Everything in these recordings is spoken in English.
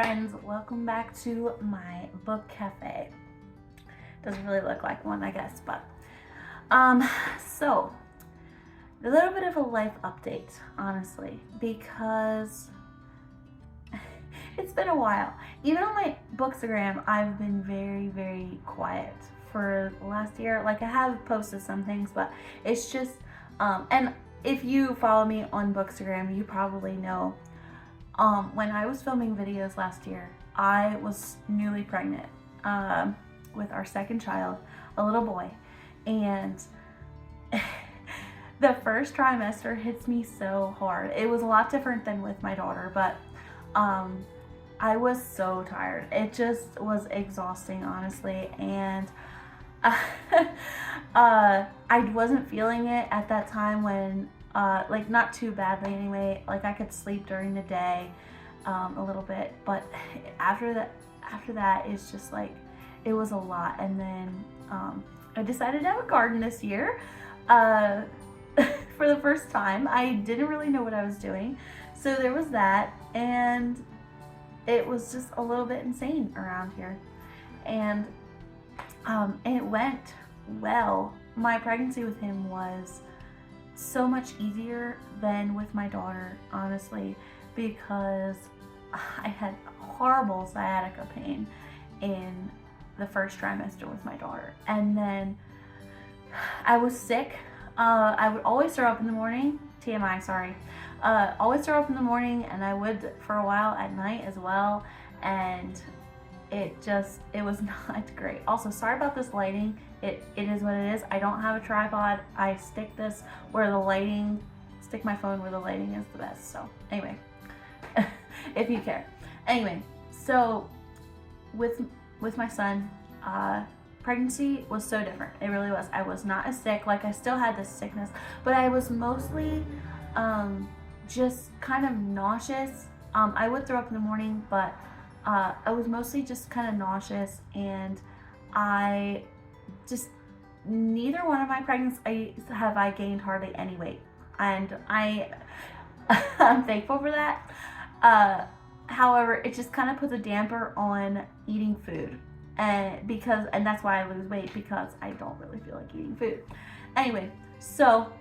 friends, welcome back to my book cafe. Doesn't really look like one, I guess, but so a little bit of a life update, honestly, because it's been a while. Even on my Bookstagram, I've been very quiet for the last year. Like, I have posted some things, but it's just and if you follow me on Bookstagram, you probably know when I was filming videos last year, I was newly pregnant with our second child, a little boy, and the first trimester hits me so hard. It was a lot different than with my daughter, but I was so tired. It just was exhausting, honestly, and I wasn't feeling it at that time when like, not too badly anyway. Like, I could sleep during the day a little bit, but after that it's just like, it was a lot. And then I decided to have a garden this year for the first time. I didn't really know what I was doing, so there was that, and it was just a little bit insane around here, and it went well. My pregnancy with him was so much easier than with my daughter, honestly, because I had horrible sciatica pain in the first trimester with my daughter, and then I was sick. I would always throw up in the morning. TMI, sorry. Always throw up in the morning, and I would for a while at night as well, and it was not great. Also, sorry about this lighting. It is what it is. I don't have a tripod. I stick my phone where the lighting is the best. So anyway, if you care. Anyway, so with my son, pregnancy was so different. It really was. I was not as sick. Like, I still had this sickness, but I was mostly just kind of nauseous. I would throw up in the morning, but I was mostly just kind of nauseous, and neither one of my pregnancies have I gained hardly any weight, and I'm thankful for that. However, it just kind of puts a damper on eating food, and that's why I lose weight, because I don't really feel like eating food. Anyway, so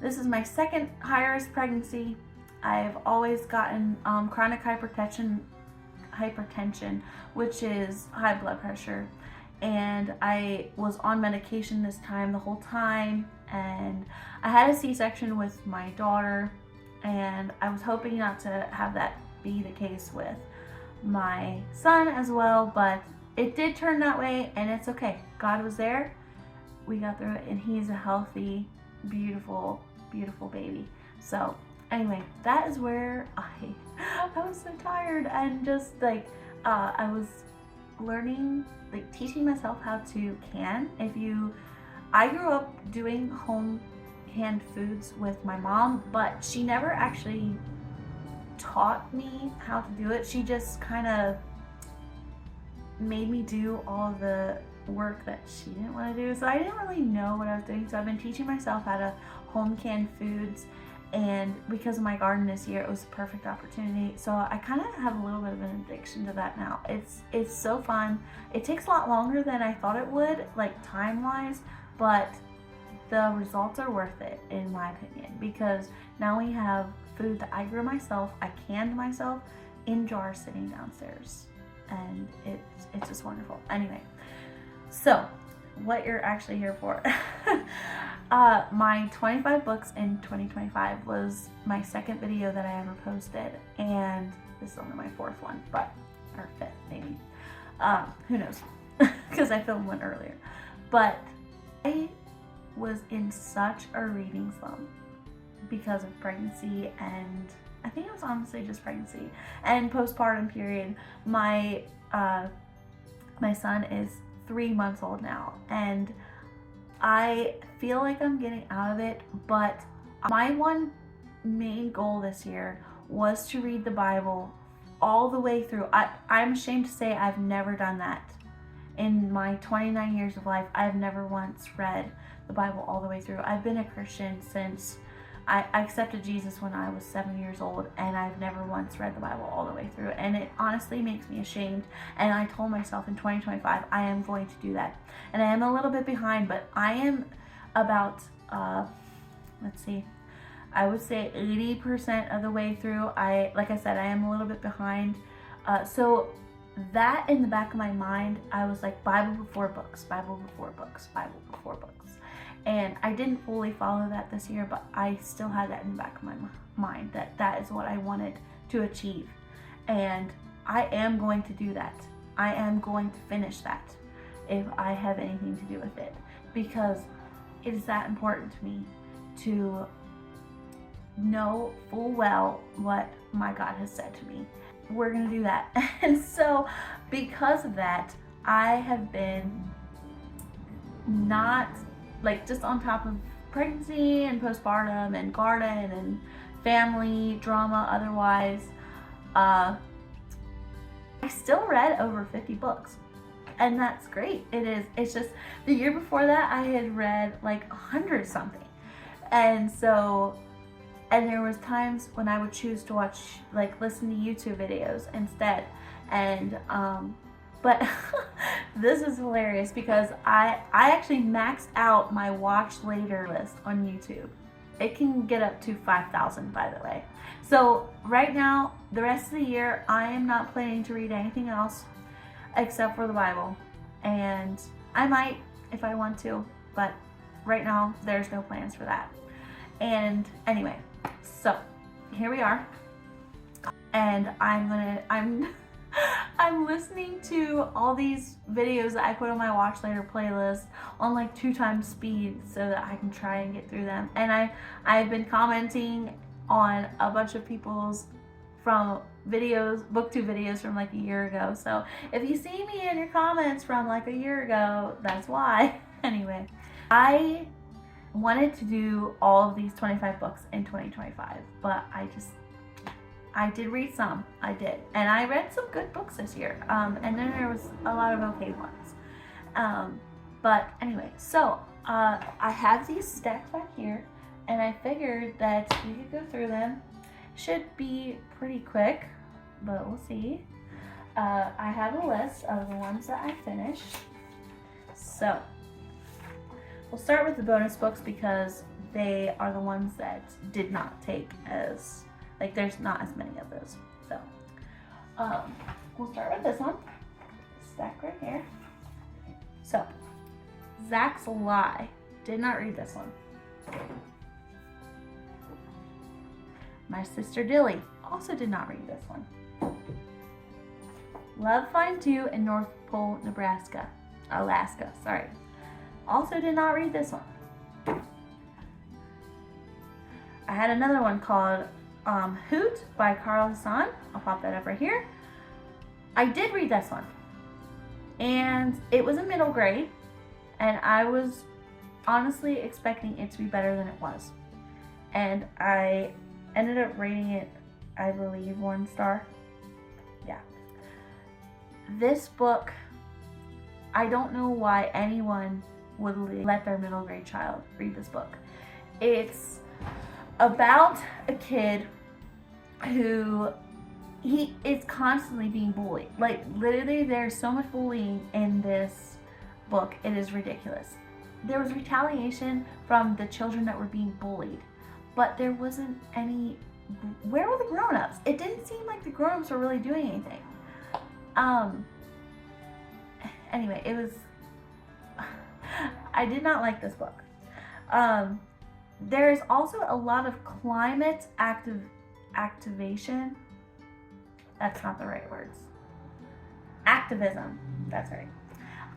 this is my second high risk pregnancy. I've always gotten chronic hypertension, which is high blood pressure, and I was on medication this time, the whole time, and I had a C-section with my daughter, and I was hoping not to have that be the case with my son as well, but it did turn that way, and it's okay. God was there. We got through it, and he's a healthy, beautiful baby. So anyway, that is where I was so tired, and just like I was learning, like, teaching myself how to can. I grew up doing home canned foods with my mom, but she never actually taught me how to do it. She just kind of made me do all the work that she didn't want to do, so I didn't really know what I was doing. So I've been teaching myself how to home can foods, and because of my garden this year, it was a perfect opportunity. So I kind of have a little bit of an addiction to that now. It's so fun. It takes a lot longer than I thought it would, like, time wise, but the results are worth it, in my opinion, because now we have food that I grew myself, I canned myself in jars sitting downstairs, and it's just wonderful. Anyway, so what you're actually here for. My 25 books in 2025 was my second video that I ever posted, and this is only my fourth one, or fifth maybe. Who knows? Because I filmed one earlier. But I was in such a reading slump because of pregnancy, and I think it was honestly just pregnancy and postpartum period. My son is 3 months old now, and I feel like I'm getting out of it, but my one main goal this year was to read the Bible all the way through. I'm ashamed to say I've never done that. In my 29 years of life, I've never once read the Bible all the way through. I've been a Christian since I accepted Jesus when I was 7 years old, and I've never once read the Bible all the way through, and it honestly makes me ashamed. And I told myself in 2025 I am going to do that, and I am a little bit behind, but I am about let's see, I would say 80% of the way through. Like I said, I am a little bit behind, so that in the back of my mind, I was like, Bible before books, Bible before books, Bible before books. And I didn't fully follow that this year, but I still had that in the back of my mind, that that is what I wanted to achieve. And I am going to do that. I am going to finish that if I have anything to do with it, because it is that important to me to know full well what my God has said to me. We're going to do that. And so because of that, I have been not like just on top of pregnancy and postpartum and garden and family drama otherwise. I still read over 50 books, and that's great. It is. It's just the year before that I had read like 100 something. And so, and there was times when I would choose to watch, like listen to YouTube videos instead. And but this is hilarious because I actually maxed out my watch later list on YouTube. It can get up to 5,000, by the way. So right now, the rest of the year, I am not planning to read anything else except for the Bible. And I might if I want to, but right now there's no plans for that. And anyway, so here we are. And I'm listening to all these videos that I put on my watch later playlist on like 2 times speed so that I can try and get through them. And I've been commenting on a bunch of people's from videos, booktube videos from like a year ago. So if you see me in your comments from like a year ago, that's why. Anyway, I wanted to do all of these 25 books in 2025, but I did read some. I did. And I read some good books this year. And then there was a lot of okay ones. But anyway, so I have these stacked back here, and I figured that you could go through them. Should be pretty quick, but we'll see. I have a list of the ones that I finished. So we'll start with the bonus books because they are the ones that did not take as, like there's not as many of those. So we'll start with this one. Stack right here. So Zach's Lie. Did not read this one. My Sister Dilly. Also did not read this one. Love Find You in North Pole, Alaska. Sorry. Also did not read this one. I had another one called Hoot by Carl Hassan. I'll pop that up right here. I did read this one. And it was a middle grade. And I was honestly expecting it to be better than it was. And I ended up rating it, I believe, 1 star. Yeah. This book, I don't know why anyone would let their middle grade child read this book. It's about a kid who he is constantly being bullied. Like literally there's so much bullying in this book, it is ridiculous. There was retaliation from the children that were being bullied, but there wasn't any. Where were the grown-ups? It didn't seem like the grown-ups were really doing anything. Anyway, it was I did not like this book. There's also a lot of climate activation. That's not the right words. Activism. That's right.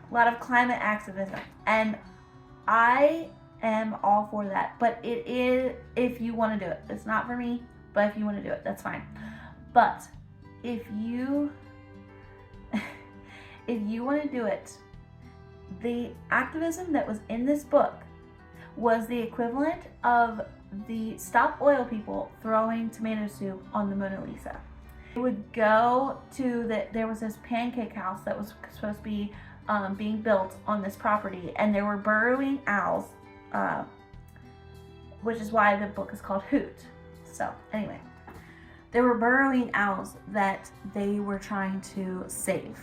A lot of climate activism. And I am all for that. But it is if you want to do it. It's not for me, but if you want to do it, that's fine. But if you want to do it, the activism that was in this book was the equivalent of the Stop Oil people throwing tomato soup on the Mona Lisa. They would go to there was this pancake house that was supposed to be being built on this property, and there were burrowing owls which is why the book is called Hoot. So anyway, there were burrowing owls that they were trying to save,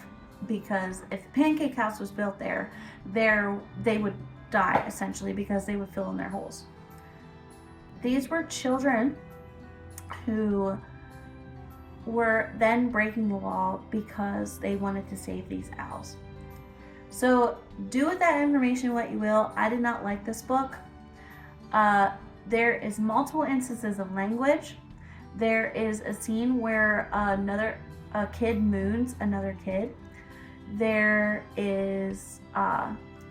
because if the pancake house was built there, they would die essentially, because they would fill in their holes. These were children who were then breaking the law because they wanted to save these owls. So do with that information what you will. I did not like this book. There is multiple instances of language. There is a scene where a kid moons another kid. There is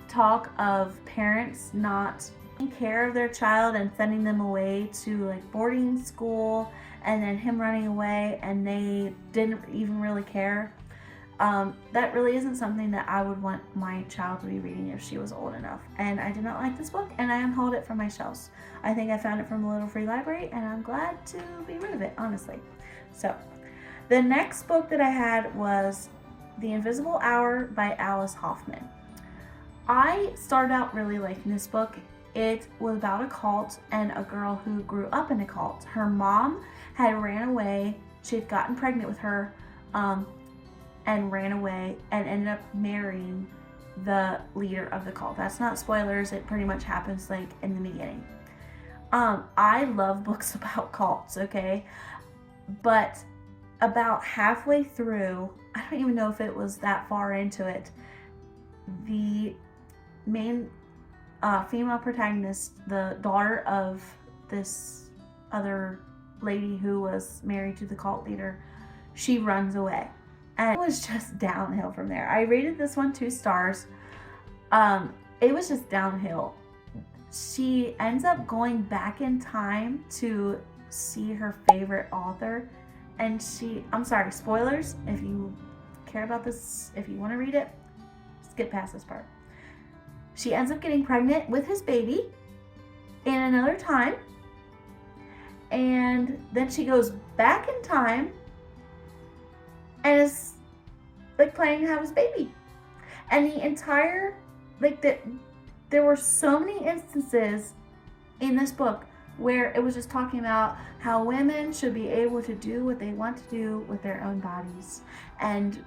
talk of parents not taking care of their child and sending them away to like boarding school, and then him running away and they didn't even really care. That really isn't something that I would want my child to be reading if she was old enough. And I did not like this book, and I unhauled it from my shelves. I think I found it from a little free library, and I'm glad to be rid of it, honestly. So the next book that I had was The Invisible Hour by Alice Hoffman. I started out really liking this book. It was about a cult and a girl who grew up in a cult. Her mom had ran away. She had gotten pregnant with her and ran away and ended up marrying the leader of the cult. That's not spoilers. It pretty much happens like in the beginning. I love books about cults, okay? But about halfway through, I don't even know if it was that far into it, the main female protagonist, the daughter of this other lady who was married to the cult leader, she runs away. And it was just downhill from there. I rated this one 2 stars. It was just downhill. She ends up going back in time to see her favorite author. And I'm sorry, spoilers. If you care about this, if you want to read it, skip past this part. She ends up getting pregnant with his baby in another time. And then she goes back in time and is like planning to have his baby. And the entire, there were so many instances in this book where it was just talking about how women should be able to do what they want to do with their own bodies. And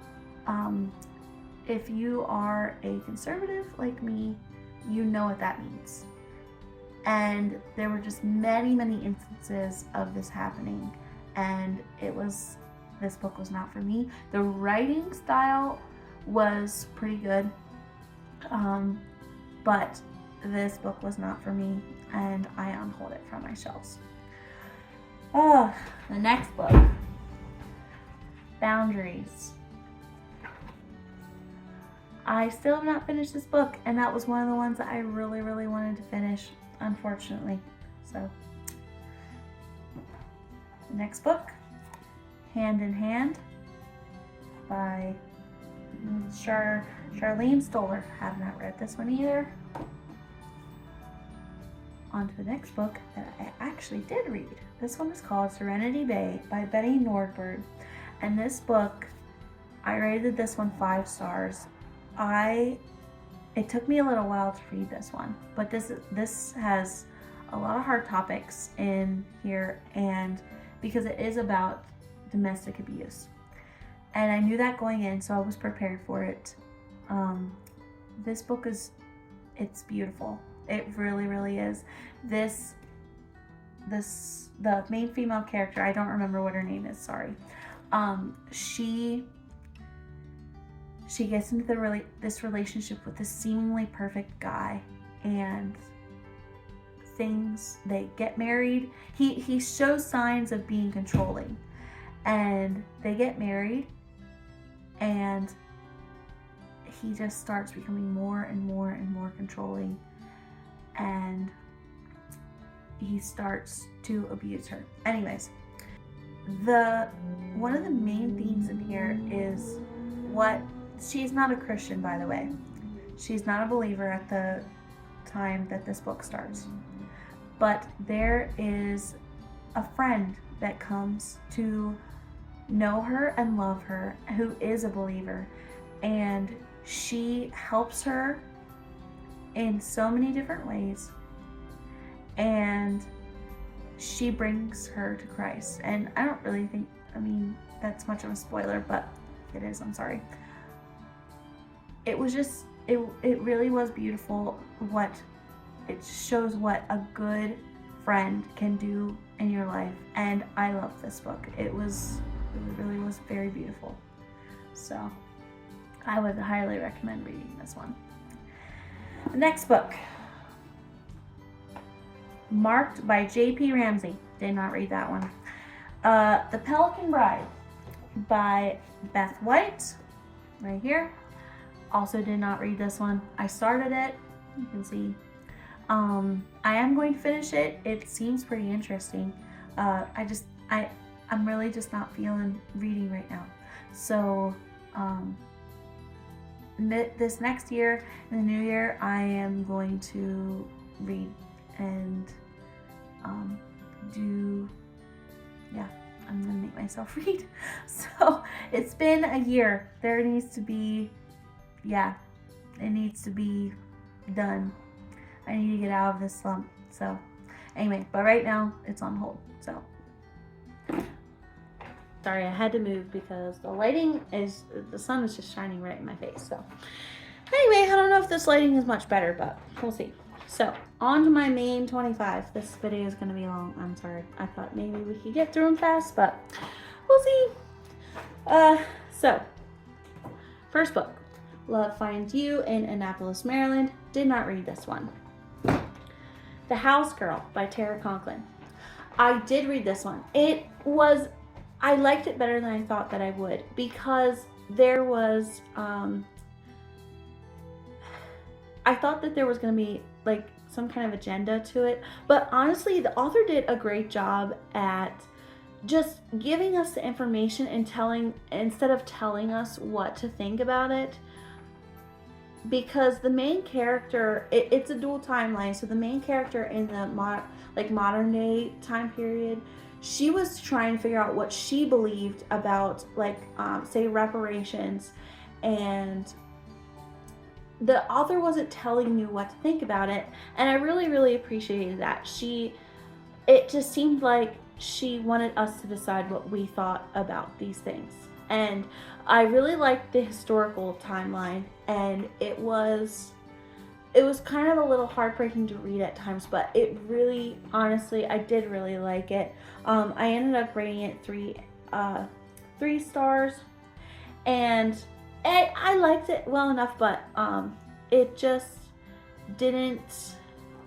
if you are a conservative like me, you know what that means. And there were just many, many instances of this happening. And this book was not for me. The writing style was pretty good. But this book was not for me, and I unhauled it from my shelves. Oh, the next book, Boundaries. I still have not finished this book, and that was one of the ones that I really, really wanted to finish, unfortunately. So, the next book, Hand in Hand by Charlene Stoller. Have not read this one either. On to the next book that I actually did read. This one is called Serenity Bay by Betty Nordberg. And this book, I rated this one 5 stars. It took me a little while to read this one, but this has a lot of hard topics in here, and because it is about domestic abuse. And I knew that going in, so I was prepared for it. This book it's beautiful. It really, really is. The main female character, I don't remember what her name is, sorry. She gets into this relationship with this seemingly perfect guy, and they get married. He shows signs of being controlling, and they get married, and he just starts becoming more and more and more controlling, and he starts to abuse her. Anyways, one of the main themes in here is she's not a Christian, by the way. She's not a believer at the time that this book starts. But there is a friend that comes to know her and love her who is a believer. And she helps her in so many different ways. and she brings her to Christ. And I don't really think, that's much of a spoiler, but it is, I'm sorry. It was just, it really was beautiful. It shows what a good friend can do in your life. And I love this book. It really was very beautiful. So I would highly recommend reading this one. The next book, Marked by J.P. Ramsey. Did not read that one. The Pelican Bride by Beth White, right here. Also did not read this one. I started it, you can see. I am going to finish it. It seems pretty interesting. I'm really just not feeling reading right now. So, this next year, in the new year, I am going to read and I'm gonna make myself read. So it's been a year. There needs to be, it needs to be done. I need to get out of this slump. So anyway, but right now it's on hold. So sorry, I had to move because the sun is just shining right in my face. So anyway, I don't know if this lighting is much better, but we'll see. So on to my main 25. This video is going to be long. I'm sorry. I thought maybe we could get through them fast, but we'll see. So first book, Love Finds You in Annapolis, Maryland. Did not read this one. The House Girl by Tara Conklin. I did read this one. I liked it better than I thought that I would, because there was, I thought that there was going to be like some kind of agenda to it, but honestly, the author did a great job at just giving us the information and instead of telling us what to think about it. Because the main character, it's a dual timeline, so the main character in the modern day time period, she was trying to figure out what she believed about, say, reparations, and the author wasn't telling you what to think about it, and I really, really appreciated that. It just seemed like she wanted us to decide what we thought about these things. And I really liked the historical timeline, and it was kind of a little heartbreaking to read at times, but it really, honestly, I did really like it. I ended up rating it 3 stars, and I liked it well enough, but it just didn't,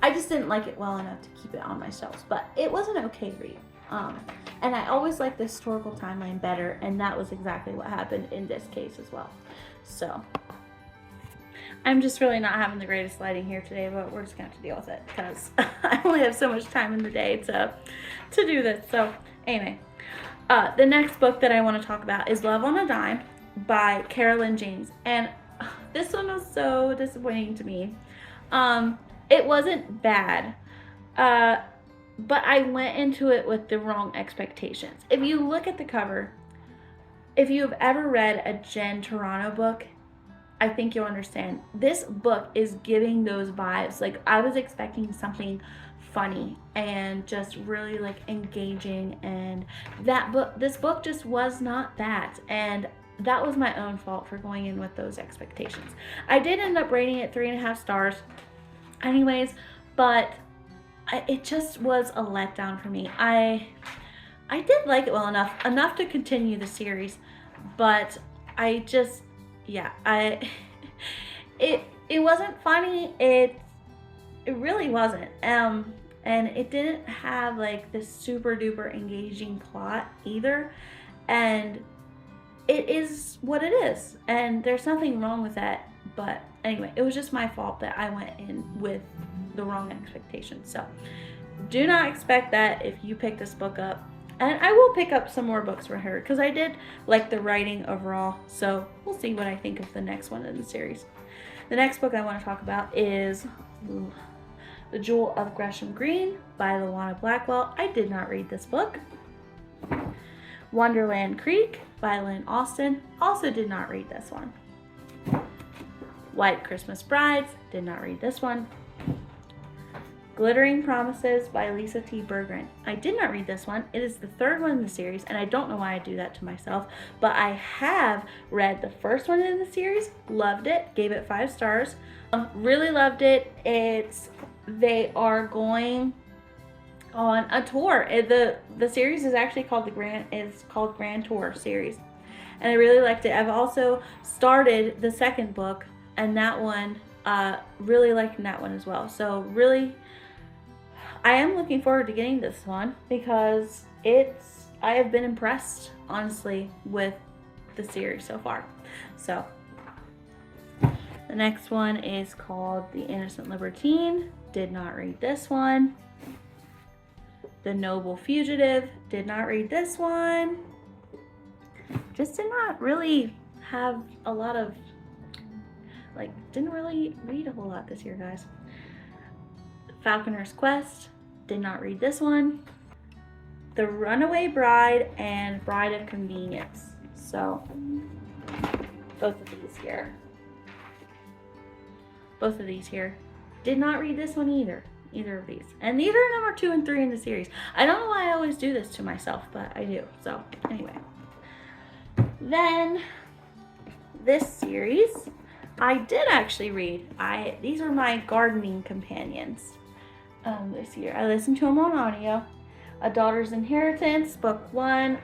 I just didn't like it well enough to keep it on my shelves, but it was an okay read. And I always liked the historical timeline better, and that was exactly what happened in this case as well. So I'm just really not having the greatest lighting here today, but we're just gonna have to deal with it because I only have so much time in the day to do this. So anyway, the next book that I want to talk about is Love on a Dime by Carolyn James, and this one was so disappointing to me. It wasn't bad, but I went into it with the wrong expectations. If you look at the cover, if you have ever read a Jen Toronto book, I think you'll understand. This book is giving those vibes. Like, I was expecting something funny and just really engaging, and this book just was not that, and that was my own fault for going in with those expectations. I did end up rating it 3.5 stars anyways, but it just was a letdown for me. I did like it well enough to continue the series, but I just, it wasn't funny. It really wasn't. And it didn't have this super duper engaging plot either. And it is what it is, and there's nothing wrong with that. But anyway, it was just my fault that I went in with the wrong expectations. So do not expect that if you pick this book up. And I will pick up some more books from her because I did like the writing overall. So we'll see what I think of the next one in the series. The next book I want to talk about is The Jewel of Gresham Green by Luana Blackwell. I did not read this book. Wonderland Creek by Lynn Austin. Also did not read this one. White Christmas Brides. Did not read this one. Glittering Promises by Lisa T. Berggren. I did not read this one. It is the third one in the series, and I don't know why I do that to myself, but I have read the first one in the series, loved it, gave it 5 stars, really loved it. They are going on a tour. The series is actually called Grand Tour series, and I really liked it. I've also started the second book, and that one really liking that one as well. So really, I am looking forward to getting this one because I have been impressed, honestly, with the series so far. So the next one is called The Innocent Libertine. Did not read this one. The Noble Fugitive. Did not read this one. Just did not really have a lot of, didn't really read a whole lot this year, guys. Falconer's Quest. Did not read this one. The Runaway Bride and Bride of Convenience. So, both of these here. Did not read this one either of these. And these are number 2 and 3 in the series. I don't know why I always do this to myself, but I do. So, anyway. Then, this series, I did actually read. These are my gardening companions this year. I listened to them on audio. A Daughter's Inheritance, Book 1,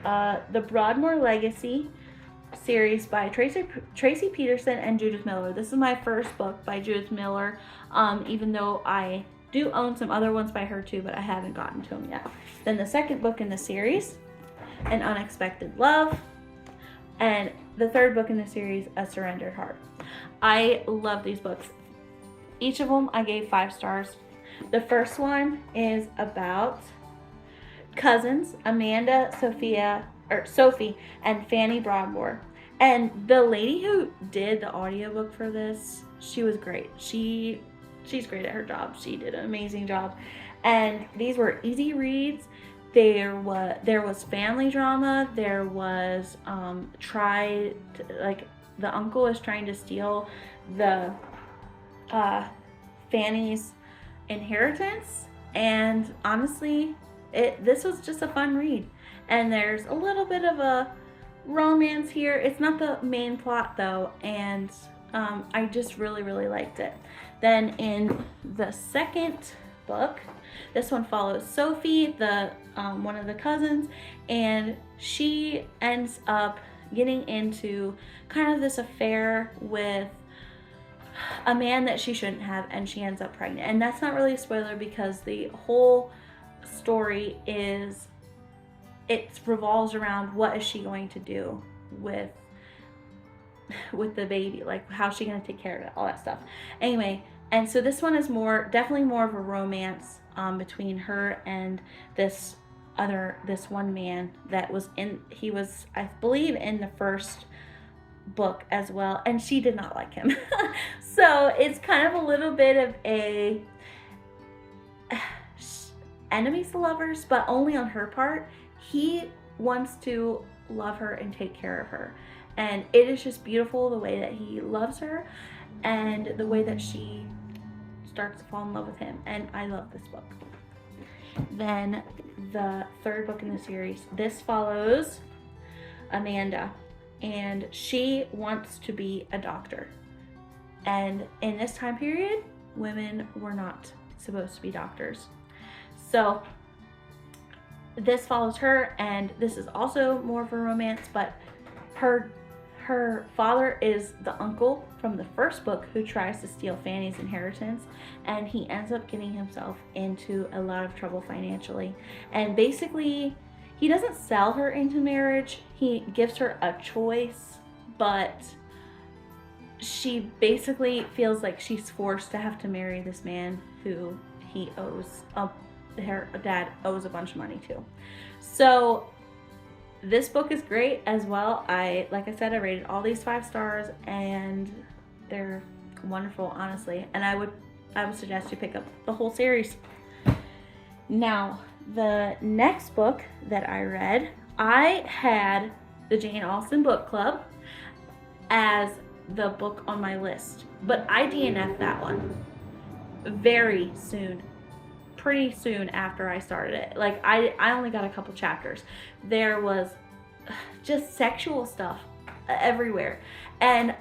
The Broadmoor Legacy series by Tracy Peterson and Judith Miller. This is my first book by Judith Miller, even though I do own some other ones by her too, but I haven't gotten to them yet. Then the second book in the series, An Unexpected Love, and the third book in the series, A Surrendered Heart. I love these books. Each of them I gave 5 stars. The first one is about cousins, Amanda, Sophie, and Fanny Broadmoor. And the lady who did the audiobook for this, she was great. She's great at her job. She did an amazing job. And these were easy reads. There was family drama. There was the uncle is trying to steal the Fanny's inheritance, and honestly, this was just a fun read. And there's a little bit of a romance here. It's not the main plot though, and I just really liked it. Then in the second book, this one follows Sophie, one of the cousins, and she ends up getting into kind of this affair with a man that she shouldn't have, and she ends up pregnant. And that's not really a spoiler because the whole story revolves around what is she going to do with the baby, like how's she going to take care of it, all that stuff. Anyway, and so this one is definitely more of a romance between her and this one man that was he was, I believe, in the first book as well, and she did not like him. So it's kind of a little bit of a enemies to lovers, but only on her part. He wants to love her and take care of her, and it is just beautiful the way that he loves her and the way that she starts to fall in love with him, and I love this book. Then the third book in the series, this follows Amanda, and she wants to be a doctor. And in this time period, women were not supposed to be doctors. So this follows her, and this is also more of a romance, but her father is the uncle from the first book who tries to steal Fanny's inheritance, and he ends up getting himself into a lot of trouble financially. And basically, he doesn't sell her into marriage, he gives her a choice, but she basically feels like she's forced to have to marry this man who her dad owes a bunch of money to. So this book is great as well. Like I said, I rated all these 5 stars, and they're wonderful, honestly. And I would suggest you pick up the whole series. Now, the next book that I read, I had the Jane Austen Book Club as the book on my list, but I DNF'd that one very soon pretty soon after I started it. Like I only got a couple chapters. There was just sexual stuff everywhere. And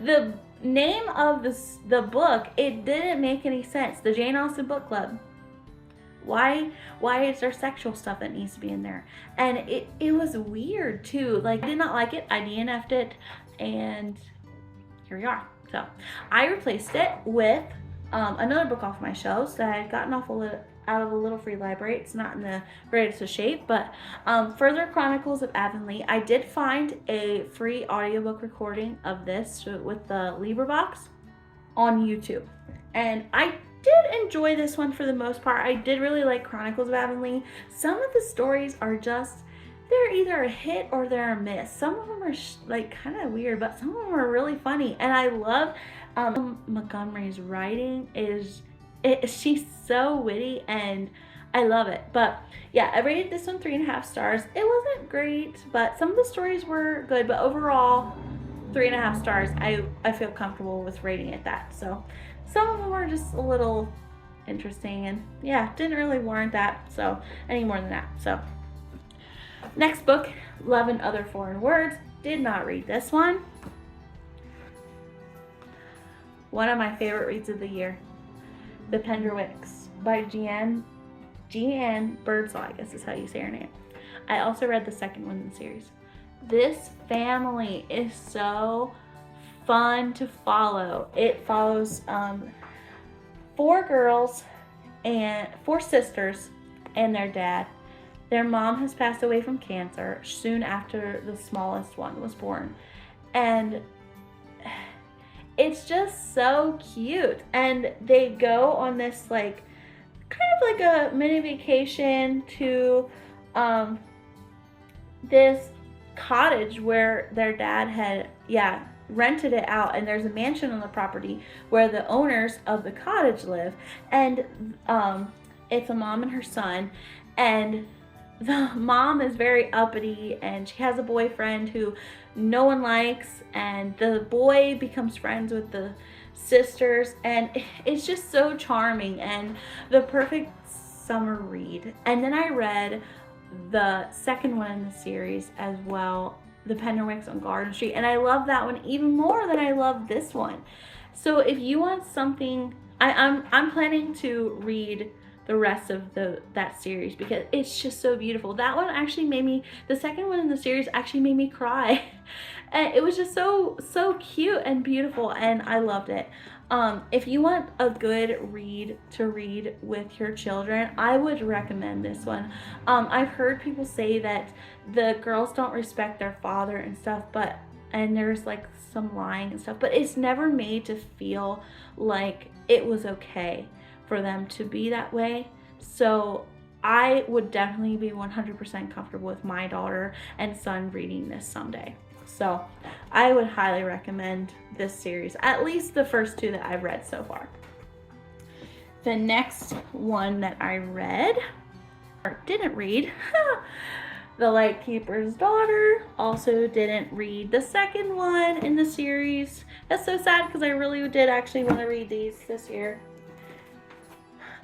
the name of the book, it didn't make any sense. The Jane Austen Book Club. Why is there sexual stuff that needs to be in there? And it was weird too. Like, I did not like it. I DNF'd it, and here we are. So I replaced it with another book off my shelves that I had gotten out of a little free library. It's not in the greatest of shape, but Further Chronicles of Avonlea. I did find a free audiobook recording of this with the LibriVox on YouTube, and I did enjoy this one for the most part. I did really like Chronicles of Avonlea. Some of the stories are just, they're either a hit or they're a miss. Some of them are like kind of weird, but some of them are really funny. And I love Montgomery's writing. She's so witty, and I love it. But yeah, I rated this one 3.5 stars. It wasn't great, but some of the stories were good. But overall, 3.5 stars. I feel comfortable with rating it that. So some of them are just a little interesting, and yeah, didn't really warrant that, so any more than that. So next book, Love and Other Foreign Words. Did not read this one. One of my favorite reads of the year, The Penderwicks by Jeanne Birdsall, I guess is how you say her name. I also read the second one in the series. This family is so fun to follow. It follows 4 sisters and their dad. Their mom has passed away from cancer soon after the smallest one was born, and it's just so cute. And they go on this like kind of like a mini vacation to this cottage where their dad had rented it out, and there's a mansion on the property where the owners of the cottage live, and it's a mom and her son, and the mom is very uppity, and she has a boyfriend who no one likes, and the boy becomes friends with the sisters, and it's just so charming and the perfect summer read. And then I read the second one in the series as well, The Penderwicks on Garden Street, and I love that one even more than I love this one. So if you want something, I'm planning to read the rest of that series because it's just so beautiful. That one actually made me, the second one in the series actually made me cry. And it was just so cute and beautiful, and I loved it. If you want a good read to read with your children, I would recommend this one. I've heard people say that the girls don't respect their father and stuff, and there's like some lying and stuff, but it's never made to feel like it was okay for them to be that way. So I would definitely be 100% comfortable with my daughter and son reading this someday. So I would highly recommend this series, at least the first 2 that I've read so far. The next one that I read, or didn't read, The Lightkeeper's Daughter. Also didn't read the second one in the series. That's so sad because I really did actually want to read these this year.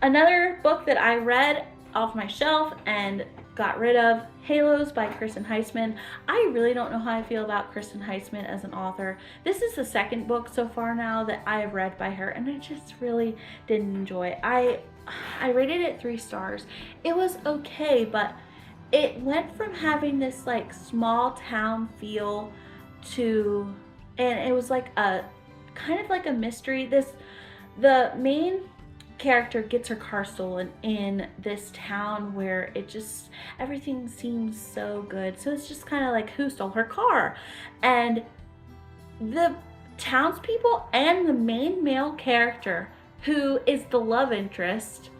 Another book that I read off my shelf and got rid of, Halos by Kristen Heisman. I really don't know how I feel about Kristen Heisman as an author. This is the second book so far now that I have read by her, and I just really didn't enjoy it. I rated it 3 stars. It was okay, but it went from having this like small town feel to, and it was like a kind of like a mystery. The main character gets her car stolen in this town where everything seems so good. So it's just kind of like, who stole her car? And the townspeople and the main male character, who is the love interest,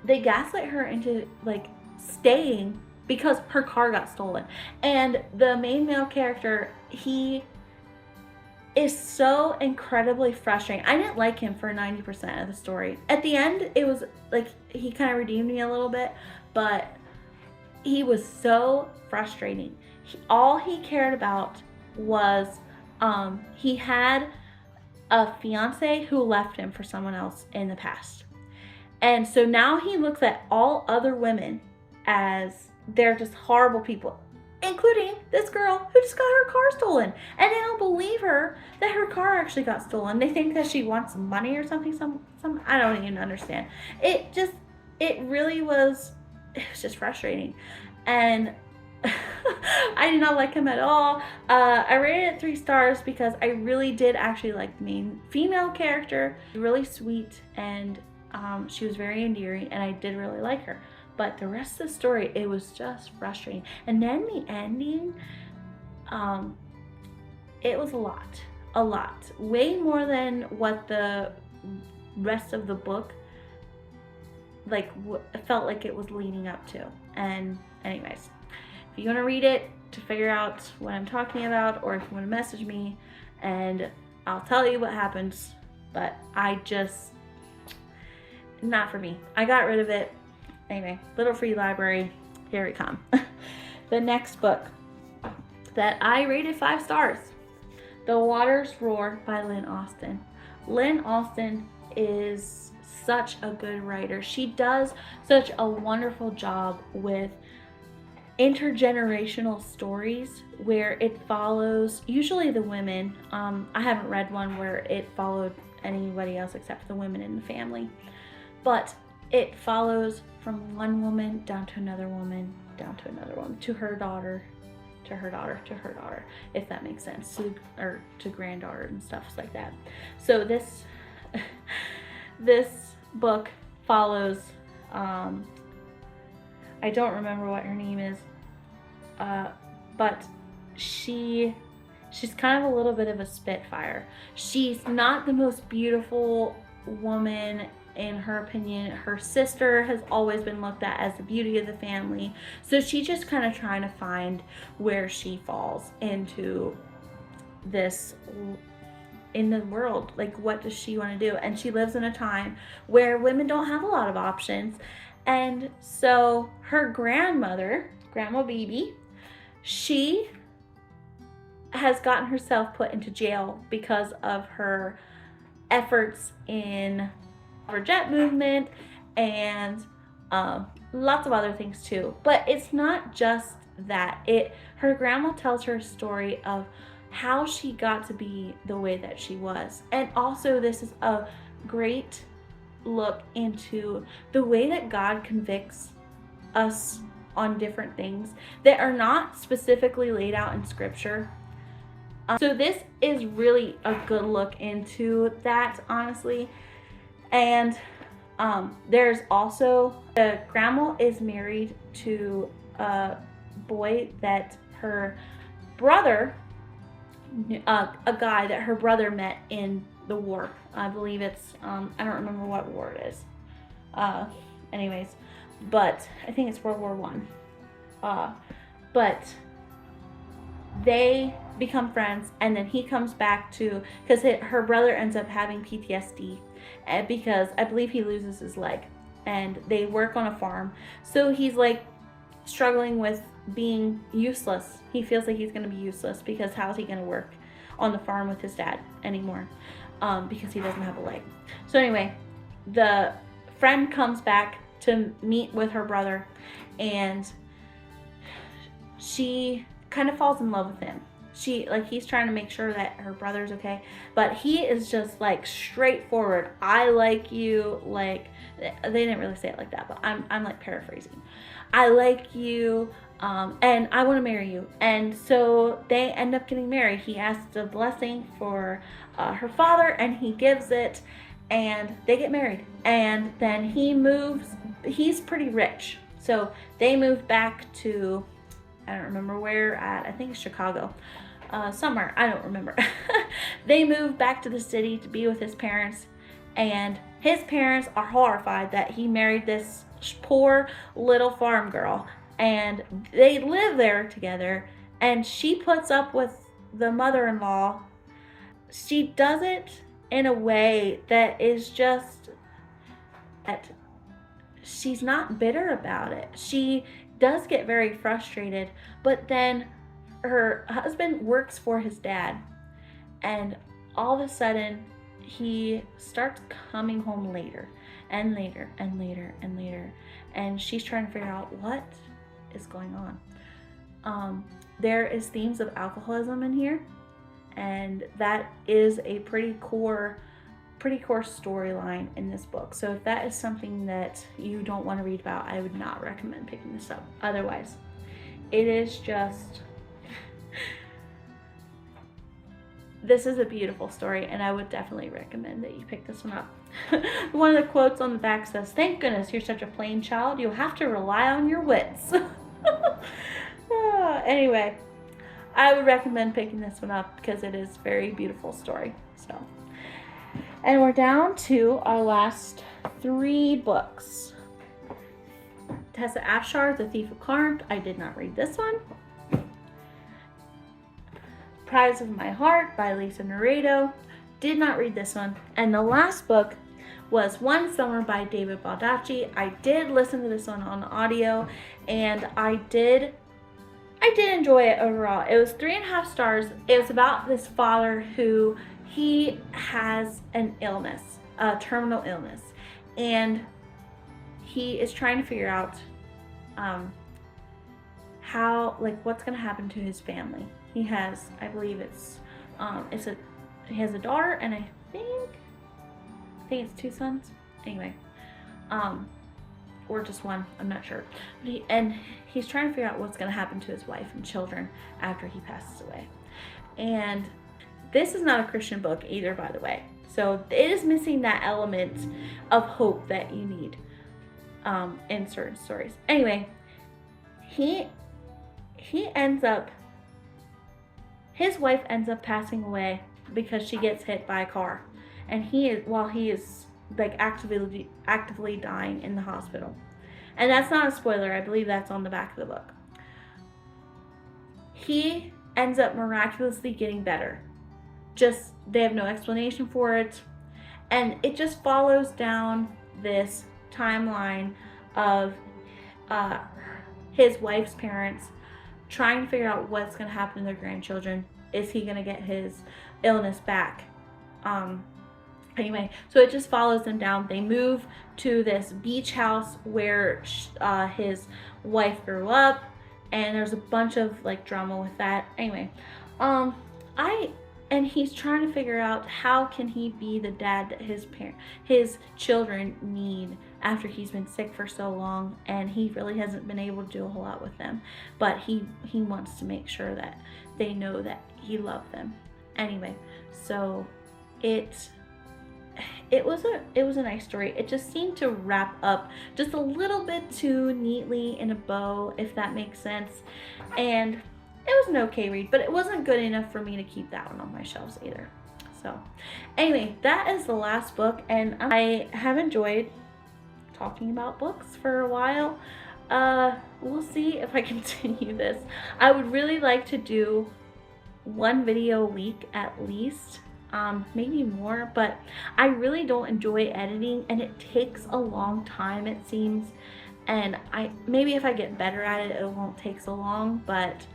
they gaslight her into like staying because her car got stolen. And the main male character, he is so incredibly frustrating. I didn't like him for 90% of the story. At the end, it was like he kind of redeemed me a little bit, but he was so frustrating. All he cared about was he had a fiance who left him for someone else in the past. And so now he looks at all other women as they're just horrible people, including this girl who just got her car stolen. And they don't believe her that her car actually got stolen. They think that she wants some money or something. Some I don't even understand. It really was, it was just frustrating. And I did not like him at all. I rated it 3 stars because I really did actually like the main female character. Really sweet, and she was very endearing, and I did really like her. But the rest of the story, it was just frustrating. And then the ending, it was a lot. Way more than what the rest of the book felt like it was leading up to. And anyways, if you want to read it to figure out what I'm talking about, or if you want to message me, and I'll tell you what happens. But not for me. I got rid of it. Anyway, Little Free Library, here we come. The next book that I rated 5 stars, The Waters Roar by Lynn Austin. Lynn Austin is such a good writer. She does such a wonderful job with intergenerational stories where it follows usually the women. I haven't read one where it followed anybody else except the women in the family, but it follows from one woman down to another woman, down to another woman, to her daughter, to her daughter, to her daughter, if that makes sense, to granddaughter and stuff like that. So this book follows, I don't remember what her name is, but she's kind of a little bit of a spitfire. She's not the most beautiful woman in her opinion. Her sister has always been looked at as the beauty of the family. So she's just kind of trying to find where she falls into this, in the world. Like, what does she want to do? And she lives in a time where women don't have a lot of options. And so her grandmother, Grandma Beebe, she has gotten herself put into jail because of her efforts in suffragette movement and lots of other things too. But it's not just that. Her grandma tells her a story of how she got to be the way that she was. And also this is a great look into the way that God convicts us on different things that are not specifically laid out in scripture. So this is really a good look into that, honestly. And there's also, the grandma is married to a boy that her brother, a guy that her brother met in the war. I believe it's, I don't remember what war it is. Anyways, but I think it's World War I. But they become friends, and then he comes back to, because her brother ends up having PTSD because I believe he loses his leg, and they work on a farm. So he's like struggling with being useless. He feels like he's going to be useless because how's he going to work on the farm with his dad anymore, because he doesn't have a leg. So anyway, the friend comes back to meet with her brother, and she kind of falls in love with him. He's trying to make sure that her brother's okay, but he is just like straightforward. I like you, like, they didn't really say it like that, but I'm like paraphrasing. I like you, and I want to marry you. And so they end up getting married. He asks a blessing for her father, and he gives it, and they get married. And then he moves. He's pretty rich, so they move back to, I don't remember where at, I think it's Chicago, somewhere, I don't remember. They move back to the city to be with his parents, and his parents are horrified that he married this poor little farm girl, and they live there together, and she puts up with the mother-in-law. She does it in a way that is just, that she's not bitter about it. She does get very frustrated, but then her husband works for his dad, and all of a sudden he starts coming home later and later and later and later, and she's trying to figure out what is going on. There is themes of alcoholism in here, and that is a pretty core storyline in this book. So if that is something that you don't want to read about, I would not recommend picking this up. Otherwise, it is just this is a beautiful story, and I would definitely recommend that you pick this one up. One of the quotes on the back says, "Thank goodness you're such a plain child. You'll have to rely on your wits." Anyway, I would recommend picking this one up because it is a very beautiful story. So, and we're down to our last 3 books. Tessa Afshar, The Thief of Corinth. I did not read this one. Prize of My Heart by Lisa Noredo. Did not read this one. And the last book was One Summer by David Baldacci. I did listen to this one on audio, and I did enjoy it overall. It was 3.5 stars. It was about this father who he has an illness, a terminal illness, and he is trying to figure out how, like, what's going to happen to his family. He has, I believe he has a daughter, and I think it's 2 sons. Anyway, or just 1, I'm not sure. But he's trying to figure out what's going to happen to his wife and children after he passes away. And this is not a Christian book either, by the way. So it is missing that element of hope that you need in certain stories. Anyway, his wife ends up passing away because she gets hit by a car, and he is like actively dying in the hospital. And that's not a spoiler. I believe that's on the back of the book. He ends up miraculously getting better. Just, they have no explanation for it. And it just follows down this timeline of his wife's parents trying to figure out what's going to happen to their grandchildren. Is he going to get his illness back? Anyway, so it just follows them down. They move to this beach house where his wife grew up, and there's a bunch of like drama with that. Anyway, and he's trying to figure out how can he be the dad that his children need after he's been sick for so long, and he really hasn't been able to do a whole lot with them. But he wants to make sure that they know that he loved them. Anyway, so it was a nice story. It just seemed to wrap up just a little bit too neatly in a bow, if that makes sense. And it was an okay read, but it wasn't good enough for me to keep that one on my shelves either. So anyway, that is the last book, and I have enjoyed talking about books for a while. We'll see if I continue this. I would really like to do 1 video a week at least. Maybe more, but I really don't enjoy editing, and it takes a long time, it seems. And maybe if I get better at it, it won't take so long. But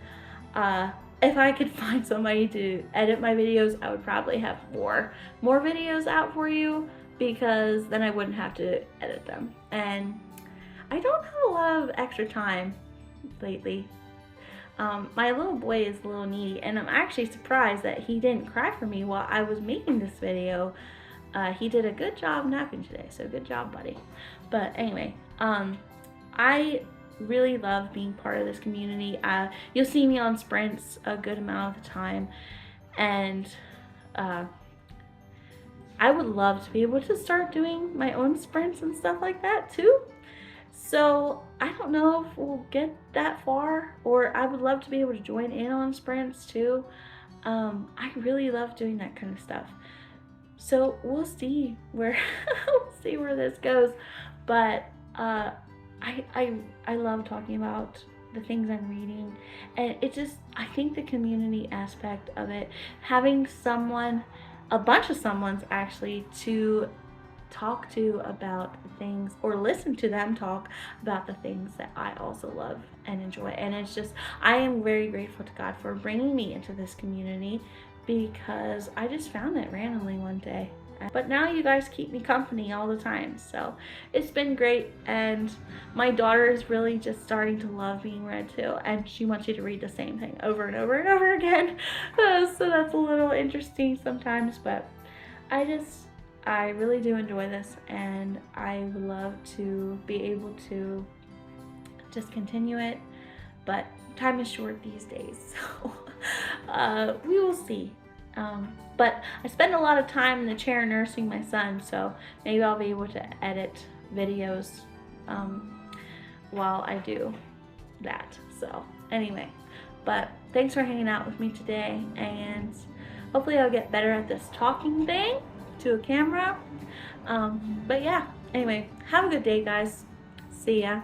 if I could find somebody to edit my videos, I would probably have more videos out for you, because then I wouldn't have to edit them. And I don't have a lot of extra time lately. My little boy is a little needy, and I'm actually surprised that he didn't cry for me while I was making this video. He did a good job napping today, so good job, buddy. But anyway, I really love being part of this community. You'll see me on sprints a good amount of the time, and I would love to be able to start doing my own sprints and stuff like that too. So I don't know if we'll get that far, or I would love to be able to join in on sprints too. I really love doing that kind of stuff. So we'll see where this goes. But I love talking about the things I'm reading, and I think the community aspect of it, having a bunch of someone's actually to talk to about the things, or listen to them talk about the things that I also love and enjoy. And I am very grateful to God for bringing me into this community, because I just found it randomly one day, But now you guys keep me company all the time, so it's been great. And my daughter is really just starting to love being read to, and she wants you to read the same thing over and over and over again. So that's a little interesting sometimes, but I really do enjoy this, and I would love to be able to just continue it, but time is short these days, so we will see. But I spend a lot of time in the chair nursing my son, so maybe I'll be able to edit videos while I do that. So anyway, but thanks for hanging out with me today, and hopefully I'll get better at this talking thing to a camera. But yeah, anyway, have a good day, guys. See ya.